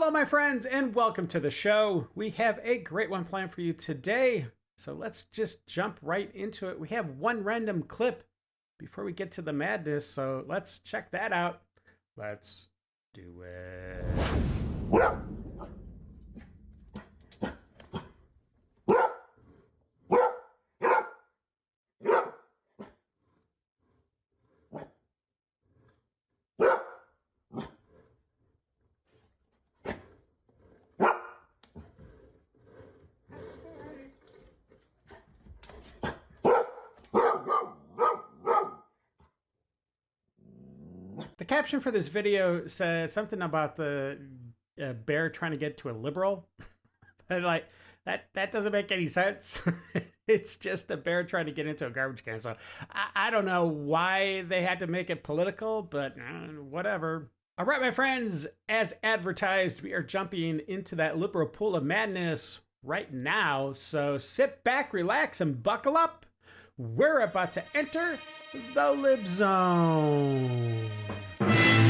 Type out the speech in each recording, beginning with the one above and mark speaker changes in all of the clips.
Speaker 1: Hello, my friends, and welcome to the show. We have a great one planned for you today. So let's just jump right into it. We have one random clip before we get to the madness. So let's check that out. Let's do it. The caption for this video says something about the bear trying to get to a liberal. But like that doesn't make any sense. It's just a bear trying to get into a garbage can. So I don't know why they had to make it political, but whatever. All right, my friends, as advertised, we are jumping into that liberal pool of madness right now. So sit back, relax, and buckle up. We're about to enter the Lib Zone.
Speaker 2: I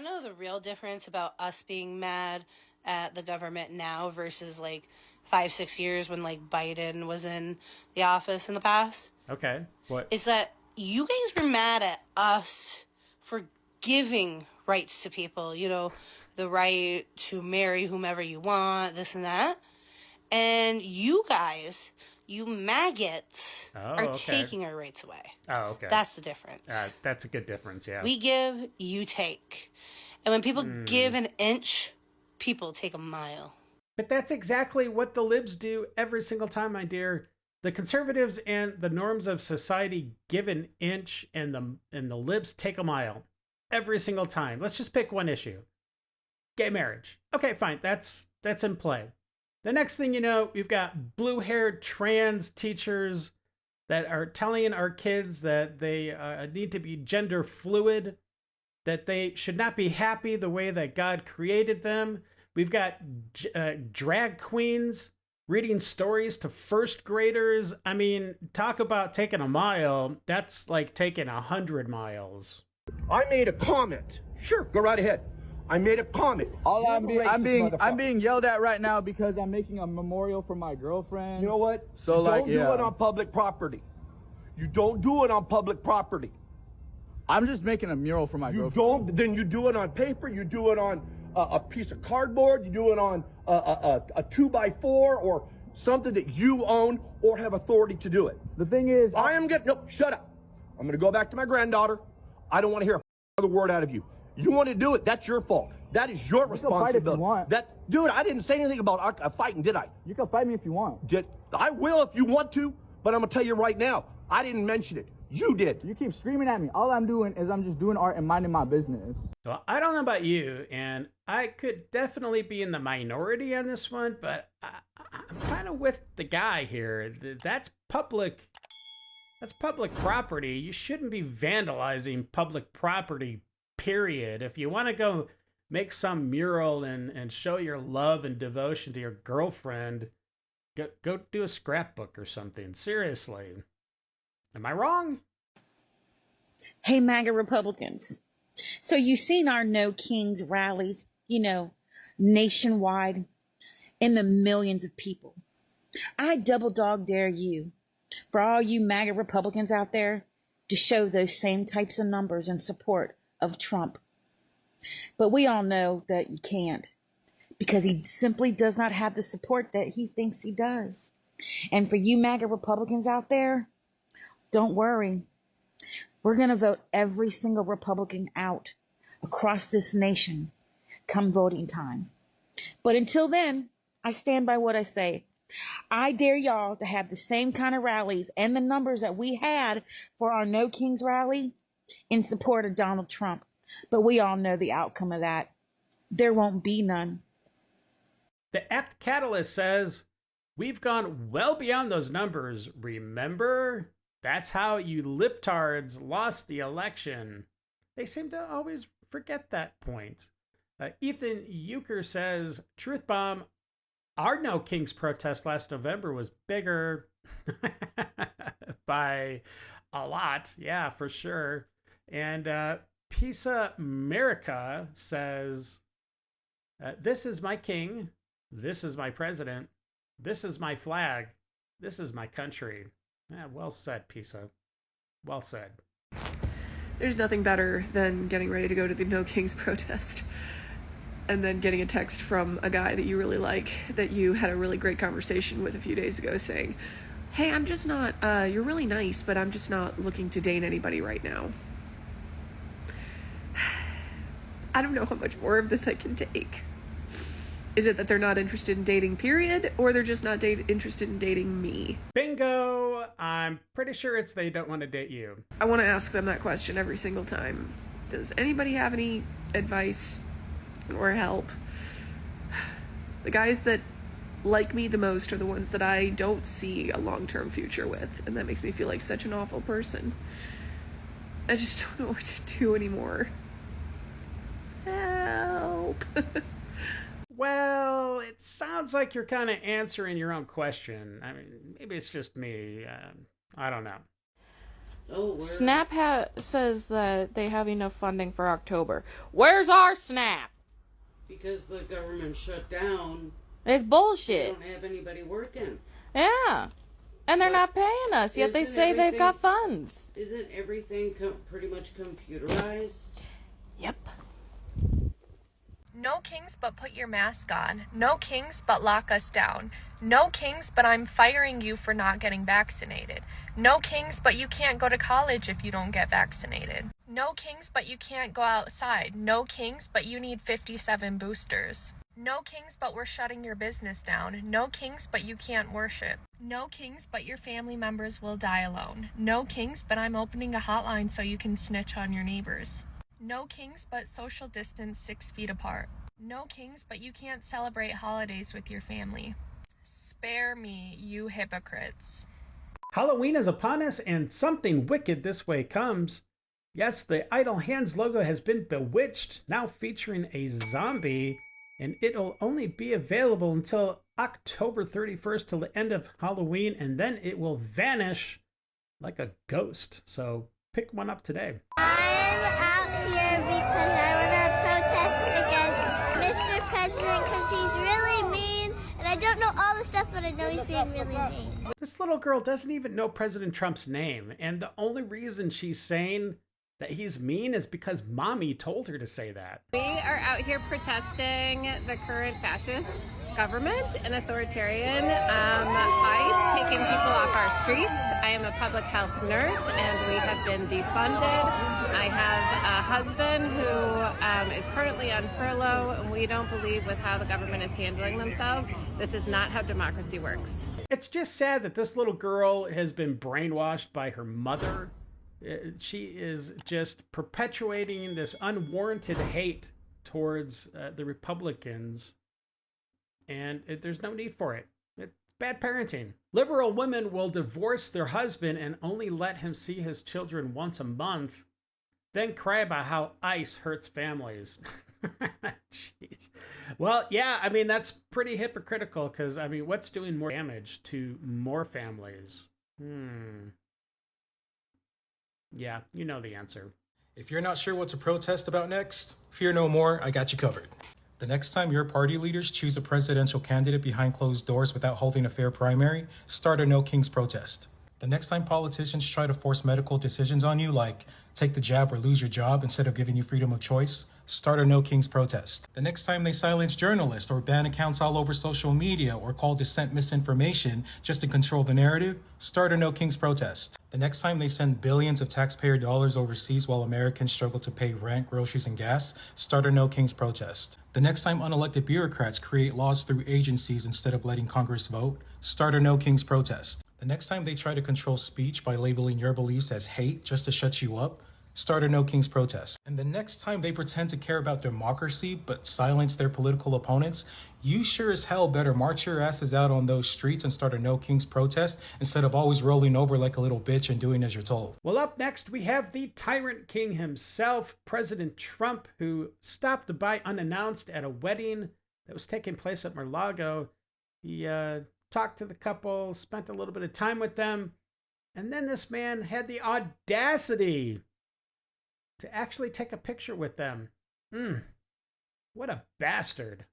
Speaker 2: know the real difference about us being mad at the government now versus like 5-6 years when like Biden was in the office in the past.
Speaker 1: Okay, what?
Speaker 2: Is that you guys were mad at us for giving rights to people, you know, the right to marry whomever you want, this and that. And you guys, you maggots, are taking our rights away.
Speaker 1: Oh, okay.
Speaker 2: That's the difference.
Speaker 1: That's a good difference, yeah.
Speaker 2: We give, you take. And when people give an inch, people take a mile.
Speaker 1: But that's exactly what the libs do every single time, my dear. The conservatives and the norms of society give an inch, and the libs take a mile every single time. Let's just pick one issue. Gay marriage. Okay, fine. That's in play. The next thing you know, we've got blue-haired trans teachers that are telling our kids that they need to be gender fluid, that they should not be happy the way that God created them. We've got drag queens reading stories to first graders. I mean, talk about taking a mile. That's like taking 100 miles.
Speaker 3: I made a comment. Sure, go right ahead. I made a comment.
Speaker 4: I'm being yelled at right now because I'm making a memorial for my girlfriend.
Speaker 3: You know what? So don't do it on public property. You don't do it on public property.
Speaker 4: I'm just making a mural for my girlfriend.
Speaker 3: Then you do it on paper. You do it on a piece of cardboard. You do it on a 2x4 or something that you own or have authority to do it.
Speaker 4: The thing is,
Speaker 3: No, shut up. I'm going to go back to my granddaughter. I don't want to hear another word out of you. You want to do it, that's your fault. That is your responsibility.
Speaker 4: Fight if you want.
Speaker 3: Dude, I didn't say anything about fighting, did I?
Speaker 4: You can fight me if you want.
Speaker 3: I will if you want to, but I'm going to tell you right now, I didn't mention it. You did.
Speaker 4: You keep screaming at me. All I'm doing is I'm just doing art and minding my business.
Speaker 1: So I don't know about you, and I could definitely be in the minority on this one, but I'm kind of with the guy here. That's public property. You shouldn't be vandalizing public property, period. If you want to go make some mural and show your love and devotion to your girlfriend, go do a scrapbook or something. Seriously. Am I wrong?
Speaker 5: Hey, MAGA Republicans. So you've seen our No Kings rallies, nationwide, in the millions of people. I double dog dare you, for all you MAGA Republicans out there, to show those same types of numbers in support of Trump. But we all know that you can't, because he simply does not have the support that he thinks he does. And for you MAGA Republicans out there, don't worry. We're going to vote every single Republican out across this nation come voting time. But until then, I stand by what I say. I dare y'all to have the same kind of rallies and the numbers that we had for our No Kings rally in support of Donald Trump. But we all know the outcome of that. There won't be none.
Speaker 1: The Apt Catalyst says, we've gone well beyond those numbers. Remember? That's how you libtards lost the election. They seem to always forget that point. Ethan Euchre says, Truth Bomb, our No Kings protest last November was bigger by a lot. Yeah, for sure. And Pisa America says, this is my king. This is my president. This is my flag. This is my country. Yeah, well said, Pisa. Well said.
Speaker 6: There's nothing better than getting ready to go to the No Kings protest and then getting a text from a guy that you really like, that you had a really great conversation with a few days ago, saying, hey, I'm just not, you're really nice, but I'm just not looking to date anybody right now. I don't know how much more of this I can take. Is it that they're not interested in dating, period, or they're just not interested in dating me?
Speaker 1: Bingo! I'm pretty sure it's they don't want to date you.
Speaker 6: I want to ask them that question every single time. Does anybody have any advice or help? The guys that like me the most are the ones that I don't see a long-term future with, and that makes me feel like such an awful person. I just don't know what to do anymore. Help!
Speaker 1: Well, it sounds like you're kind of answering your own question. I mean, maybe it's just me. I don't know.
Speaker 7: Snap says that they have enough funding for October. Where's our Snap?
Speaker 8: Because the government shut down.
Speaker 7: It's bullshit.
Speaker 8: They don't have anybody working.
Speaker 7: Yeah. And they're not paying us, yet they say they've got funds.
Speaker 8: Isn't everything pretty much computerized?
Speaker 7: Yep.
Speaker 9: No kings but put your mask on. No kings but lock us down. No kings but I'm firing you for not getting vaccinated. No kings but you can't go to college if you don't get vaccinated. No kings but you can't go outside. No kings but you need 57 boosters. No kings but we're shutting your business down. No kings but you can't worship. No kings but your family members will die alone. No kings but I'm opening a hotline so you can snitch on your neighbors. No kings but social distance 6 feet apart. No kings but you can't celebrate holidays with your family. Spare me, you hypocrites.
Speaker 1: Halloween is upon us and something wicked this way comes. Yes, the Idle Hands logo has been bewitched, now featuring a zombie, and it'll only be available until October 31st till the end of Halloween, and then it will vanish like a ghost. So pick one up today.
Speaker 10: Here because I want to protest against Mr. President because he's really mean, and I don't know all the stuff, but I know he's being really mean.
Speaker 1: This little girl doesn't even know President Trump's name, and the only reason she's saying that he's mean is because mommy told her to say that.
Speaker 11: We are out here protesting the current fascist government and authoritarian ICE taking people off our streets. I am a public health nurse and we have been defunded. I have a husband who is currently on furlough, and we don't believe with how the government is handling themselves. This is not how democracy works.
Speaker 1: It's just sad that this little girl has been brainwashed by her mother. She is just perpetuating this unwarranted hate towards the Republicans. And there's no need for it. It's bad parenting. Liberal women will divorce their husband and only let him see his children once a month, then cry about how ICE hurts families. Jeez. Well, yeah, I mean, that's pretty hypocritical because, I mean, what's doing more damage to more families? Yeah, you know the answer.
Speaker 12: If you're not sure what to protest about next, fear no more, I got you covered. The next time your party leaders choose a presidential candidate behind closed doors without holding a fair primary, start a No Kings protest. The next time politicians try to force medical decisions on you, like take the jab or lose your job instead of giving you freedom of choice, start a No Kings protest. The next time they silence journalists or ban accounts all over social media or call dissent misinformation just to control the narrative, start a No Kings protest. The next time they send billions of taxpayer dollars overseas while Americans struggle to pay rent, groceries, and gas, start a No Kings protest. The next time unelected bureaucrats create laws through agencies instead of letting Congress vote, start a No Kings protest. The next time they try to control speech by labeling your beliefs as hate just to shut you up, start a No Kings protest. And the next time they pretend to care about democracy but silence their political opponents, you sure as hell better march your asses out on those streets and start a No Kings protest instead of always rolling over like a little bitch and doing as you're told.
Speaker 1: Well, up next, we have the Tyrant King himself, President Trump, who stopped by unannounced at a wedding that was taking place at Mar-a-Lago. He talked to the couple, spent a little bit of time with them, and then this man had the audacity to actually take a picture with them. What a bastard.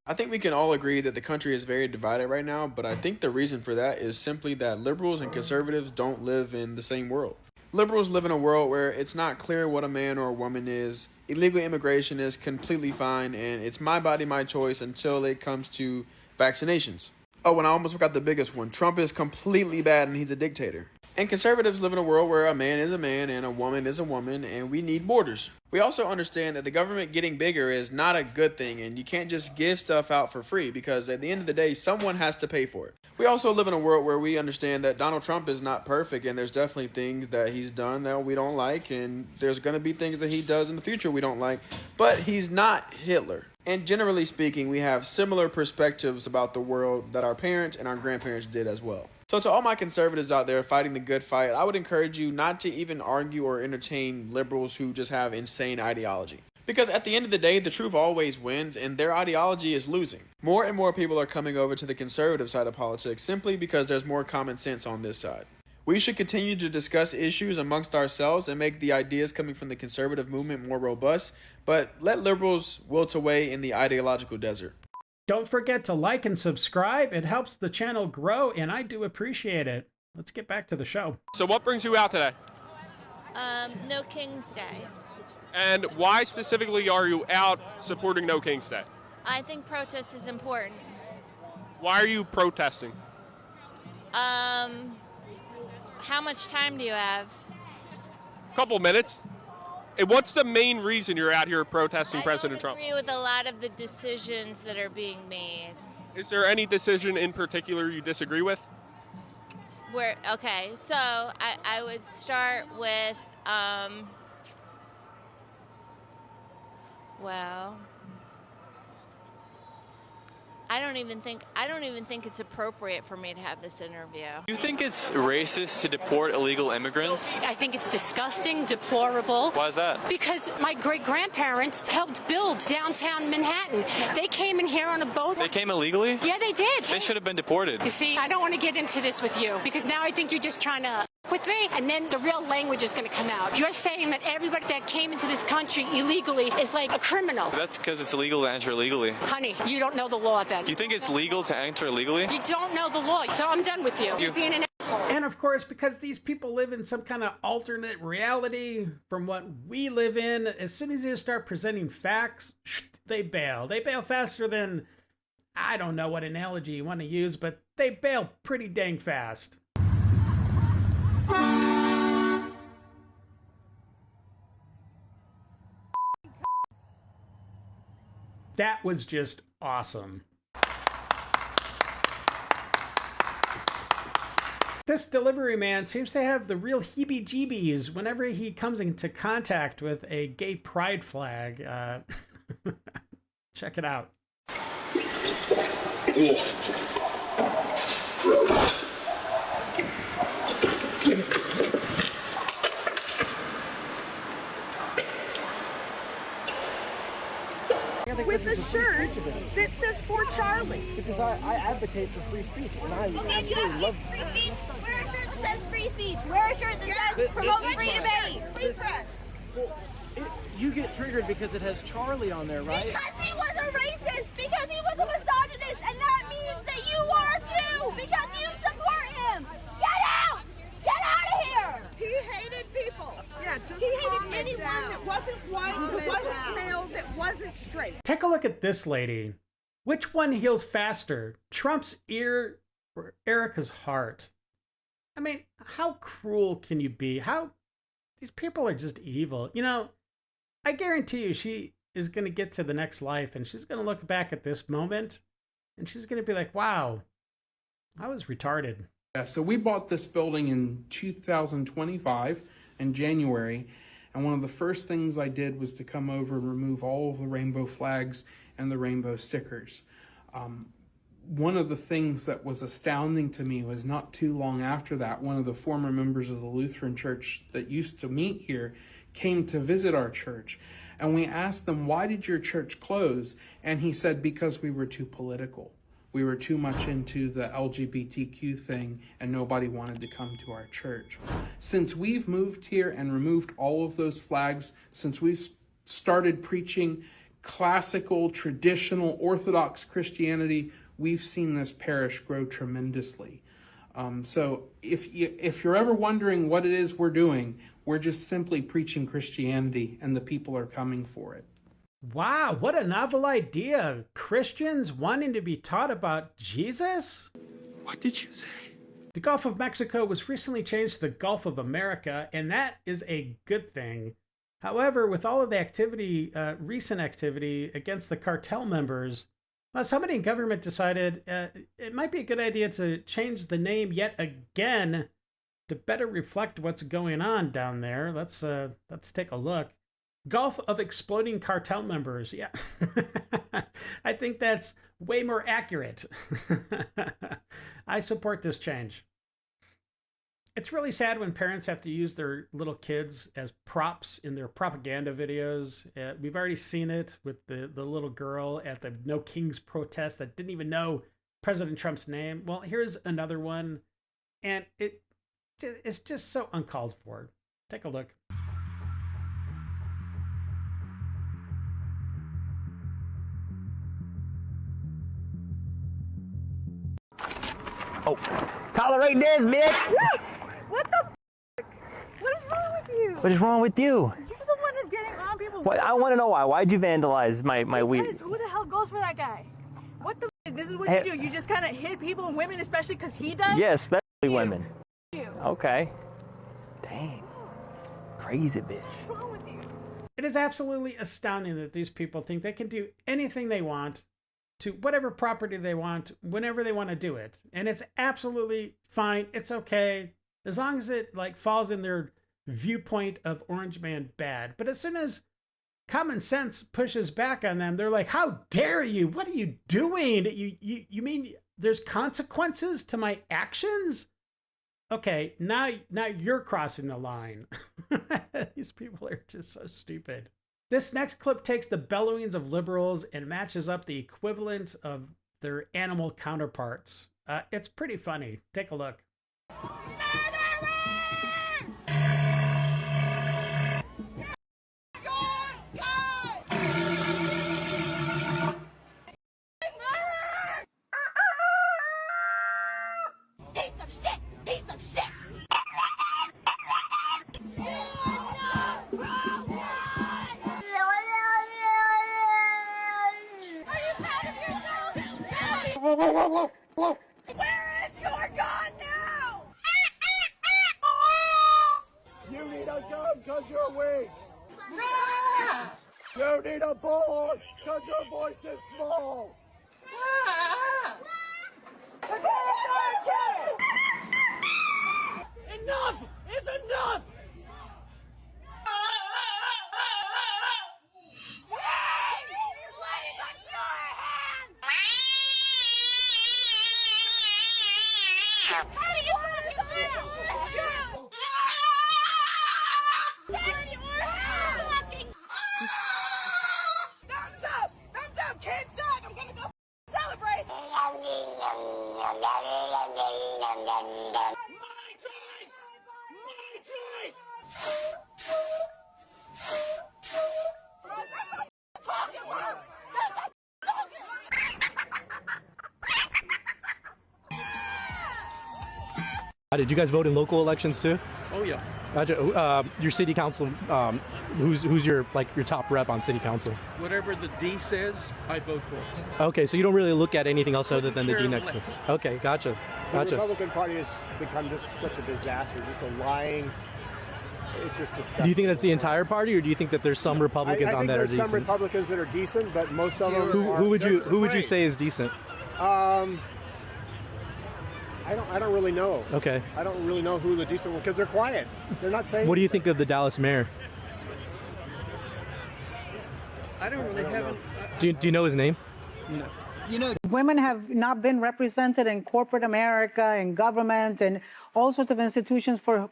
Speaker 13: I think we can all agree that the country is very divided right now, but I think the reason for that is simply that liberals and conservatives don't live in the same world. Liberals live in a world where it's not clear what a man or a woman is, illegal immigration is completely fine, and it's my body, my choice until it comes to vaccinations. Oh, and I almost forgot the biggest one. Trump is completely bad and he's a dictator. And conservatives live in a world where a man is a man and a woman is a woman, and we need borders. We also understand that the government getting bigger is not a good thing, and you can't just give stuff out for free, because at the end of the day, someone has to pay for it. We also live in a world where we understand that Donald Trump is not perfect, and there's definitely things that he's done that we don't like, and there's going to be things that he does in the future we don't like, but he's not Hitler. And generally speaking, we have similar perspectives about the world that our parents and our grandparents did as well. So to all my conservatives out there fighting the good fight, I would encourage you not to even argue or entertain liberals who just have insane ideology. Because at the end of the day, the truth always wins, and their ideology is losing. More and more people are coming over to the conservative side of politics simply because there's more common sense on this side. We should continue to discuss issues amongst ourselves and make the ideas coming from the conservative movement more robust, but let liberals wilt away in the ideological desert.
Speaker 1: Don't forget to like and subscribe. It helps the channel grow, and I do appreciate it. Let's get back to the show.
Speaker 14: So what brings you out today?
Speaker 15: No King's Day.
Speaker 14: And why specifically are you out supporting No King's Day?
Speaker 15: I think protest is important.
Speaker 14: Why are you protesting?
Speaker 15: How much time do you have?
Speaker 14: A couple minutes. And what's the main reason you're out here protesting President Trump?
Speaker 15: I agree with a lot of the decisions that are being made.
Speaker 14: Is there any decision in particular you disagree with?
Speaker 15: Okay, so I would start with, well, I don't even think it's appropriate for me to have this interview.
Speaker 16: Do you think it's racist to deport illegal immigrants?
Speaker 17: I think it's disgusting, deplorable.
Speaker 16: Why is that?
Speaker 17: Because my great-grandparents helped build downtown Manhattan. They came in here on a boat.
Speaker 16: They came illegally?
Speaker 17: Yeah, they did.
Speaker 16: They should have been deported.
Speaker 17: You see, I don't want to get into this with you, because now I think you're just trying to with me, and then the real language is going to come out. You're saying that everybody that came into this country illegally is like a criminal.
Speaker 16: That's because it's illegal to enter illegally.
Speaker 17: Honey, you don't know the law then.
Speaker 16: You think it's legal to enter illegally?
Speaker 17: You don't know the law, so I'm done with you. You're being an asshole.
Speaker 1: And of course, because these people live in some kind of alternate reality from what we live in, as soon as you start presenting facts, they bail. They bail faster than, I don't know what analogy you want to use, but they bail pretty dang fast. That was just awesome. This delivery man seems to have the real heebie-jeebies whenever he comes into contact with a gay pride flag. Check it out.
Speaker 18: With a shirt that says "For Charlie."
Speaker 19: Because I advocate for free speech, and I absolutely love
Speaker 10: free speech. Wear a shirt that says free speech. Wear a shirt that says promote free debate. Free press.
Speaker 19: Well, you get triggered because it has Charlie on there, right?
Speaker 10: Because he was a racist. Because he was a misogynist, and that means that you are too. Because you support him. Get out. Get out of here.
Speaker 18: He hated people. Yeah, just he hated anyone that wasn't white, that wasn't male, that wasn't straight.
Speaker 1: Take a look at this lady. Which one heals faster, Trump's ear or Erica's heart? I mean, how cruel can you be? These people are just evil. You know, I guarantee you she is going to get to the next life and she's going to look back at this moment and she's going to be like, wow, I was retarded.
Speaker 20: Yeah, so we bought this building in 2025 in January, and one of the first things I did was to come over and remove all of the rainbow flags and the rainbow stickers. One of the things that was astounding to me was not too long after that, one of the former members of the Lutheran church that used to meet here came to visit our church, and we asked them, why did your church close? And he said, because we were too political. We were too much into the LGBTQ thing and nobody wanted to come to our church. Since we've moved here and removed all of those flags, since we started preaching classical, traditional, Orthodox Christianity, we've seen this parish grow tremendously. So if you're ever wondering what it is we're doing, we're just simply preaching Christianity and the people are coming for it.
Speaker 1: Wow, what a novel idea. Christians wanting to be taught about Jesus?
Speaker 12: What did you say?
Speaker 1: The Gulf of Mexico was recently changed to the Gulf of America, and that is a good thing. However, with all of the activity, recent activity against the cartel members, somebody in government decided it might be a good idea to change the name yet again to better reflect what's going on down there. Let's take a look. Gulf of Exploding Cartel Members. Yeah, I think that's way more accurate. I support this change. It's really sad when parents have to use their little kids as props in their propaganda videos. We've already seen it with the little girl at the No Kings protest that didn't even know President Trump's name. Well, here's another one, and it's just so uncalled for. Take a look.
Speaker 21: Oh, tolerate this, bitch!
Speaker 18: What the f***? What is wrong with you?
Speaker 21: What is wrong with you?
Speaker 18: You're the one that's getting on people.
Speaker 21: What, I want to know why. Why'd you vandalize my weed?
Speaker 18: Who the hell goes for that guy? What the f***? This is what you do. You just kind of hit people and women, especially because he does?
Speaker 21: Yeah, especially women.
Speaker 18: You.
Speaker 21: Okay. Dang. Crazy bitch.
Speaker 18: What's wrong with you?
Speaker 1: It is absolutely astounding that these people think they can do anything they want to whatever property they want, whenever they want to do it. And it's absolutely fine. It's okay. As long as it falls in their viewpoint of Orange Man bad. But as soon as common sense pushes back on them, they're like, how dare you? What are you doing? You mean there's consequences to my actions? Okay, now you're crossing the line. These people are just so stupid. This next clip takes the bellowings of liberals and matches up the equivalent of their animal counterparts. It's pretty funny. Take a look.
Speaker 10: Where is your gun now?
Speaker 3: You need a gun because you're weak. You need a bullet because your voice is small.
Speaker 10: Enough is enough! Thumbs up, kids suck! I'm gonna go celebrate! My choice! My choice!
Speaker 22: Did you guys vote in local elections too?
Speaker 23: Oh yeah.
Speaker 22: Your city council, who's your top rep on city council?
Speaker 23: Whatever the D says, I vote for.
Speaker 22: Okay, so you don't really look at anything else other than the D next to.
Speaker 23: Lefties.
Speaker 22: Okay, gotcha.
Speaker 24: The Republican Party has become just such a disaster, just a lying. It's just disgusting.
Speaker 22: Do you think that's the entire party, or do you think that there's some Republicans on that are decent?
Speaker 24: I think there's some Republicans that are decent, but most of them.
Speaker 22: Who would you say is decent?
Speaker 24: I don't really know.
Speaker 22: Okay.
Speaker 24: I don't really know who the decent one, because they're quiet. They're not saying.
Speaker 22: What do you think of the Dallas mayor?
Speaker 23: I don't really have.
Speaker 22: Do you know his name?
Speaker 23: No.
Speaker 25: You know, women have not been represented in corporate America and government and all sorts of institutions for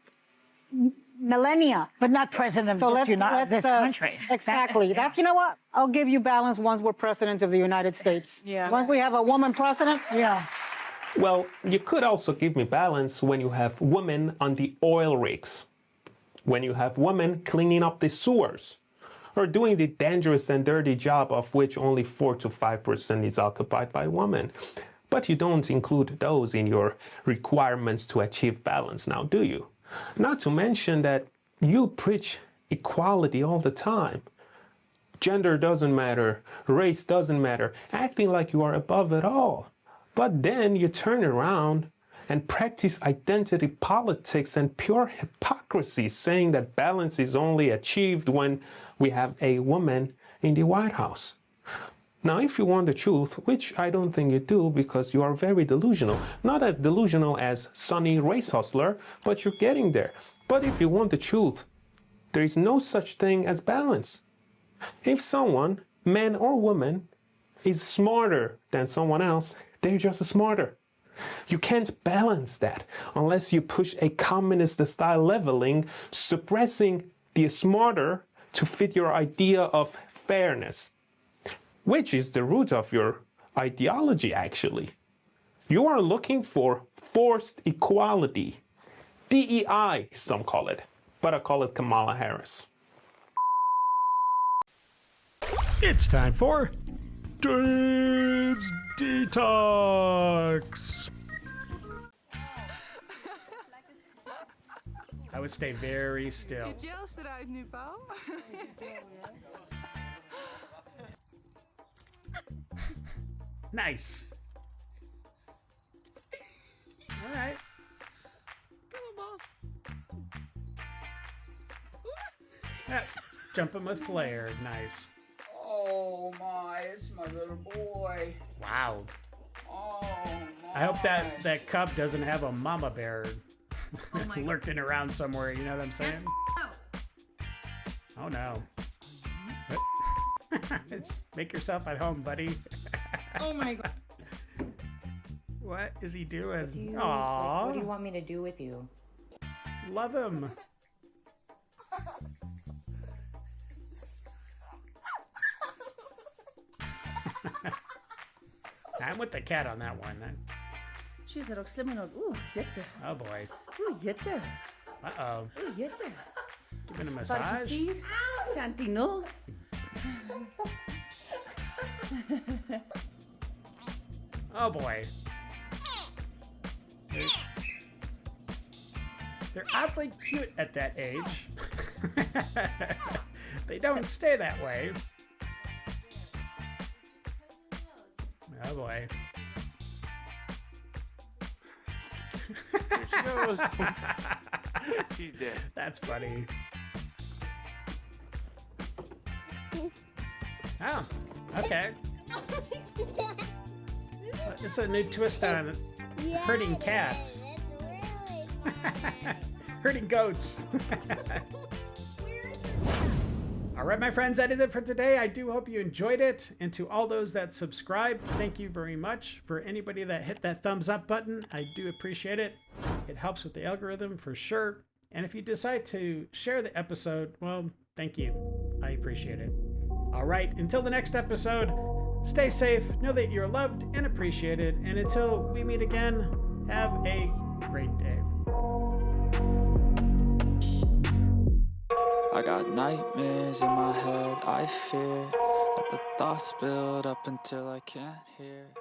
Speaker 25: millennia.
Speaker 2: But not president of this country.
Speaker 25: Exactly. That's, you know what? I'll give you balance once we're president of the United States.
Speaker 7: Yeah.
Speaker 25: Once we have a woman president, yeah.
Speaker 4: Well, you could also give me balance when you have women on the oil rigs, when you have women cleaning up the sewers, or doing the dangerous and dirty job of which only 4 to 5% is occupied by women. But you don't include those in your requirements to achieve balance now, do you? Not to mention that you preach equality all the time. Gender doesn't matter, race doesn't matter, acting like you are above it all. But then you turn around and practice identity politics and pure hypocrisy, saying that balance is only achieved when we have a woman in the White House. Now, if you want the truth, which I don't think you do because you are very delusional, not as delusional as Sonny Race Hustler, but you're getting there. But if you want the truth, there is no such thing as balance. If someone, man or woman, is smarter than someone else, they're just smarter. You can't balance that unless you push a communist-style leveling, suppressing the smarter to fit your idea of fairness, which is the root of your ideology, actually. You are looking for forced equality. DEI, some call it, but I call it Kamala Harris.
Speaker 1: It's time for Dave's Detox. I would stay very still. Nice. All right. Jumping with flair. Nice.
Speaker 5: Oh my, it's my little boy.
Speaker 1: Wow.
Speaker 5: Oh my.
Speaker 1: I hope that cub doesn't have a mama bear lurking around somewhere, you know what I'm saying? Oh no. Make yourself at home, buddy.
Speaker 6: Oh my god.
Speaker 1: What is he doing?
Speaker 6: What do you want me to do with you?
Speaker 1: Love him. I'm with the cat on that one.
Speaker 6: She's a roxeminol. Ooh, jette.
Speaker 1: Oh boy.
Speaker 6: Ooh, jette.
Speaker 1: Uh-oh.
Speaker 6: Ooh, jette.
Speaker 1: Giving a massage?
Speaker 6: Santino.
Speaker 1: Oh boy. They're oddly cute at that age. They don't stay that way. Oh boy.
Speaker 8: There she goes. She's dead.
Speaker 1: That's funny. Oh, okay. It's a new twist on herding cats. Herding goats. All right, my friends, that is it for today. I do hope you enjoyed it. And to all those that subscribe, thank you very much. For anybody that hit that thumbs up button, I do appreciate it. It helps with the algorithm for sure. And if you decide to share the episode, well, thank you. I appreciate it. All right, until the next episode, stay safe, know that you're loved and appreciated. And until we meet again, have a great day.
Speaker 26: I got nightmares in my head, I fear that the thoughts build up until I can't hear.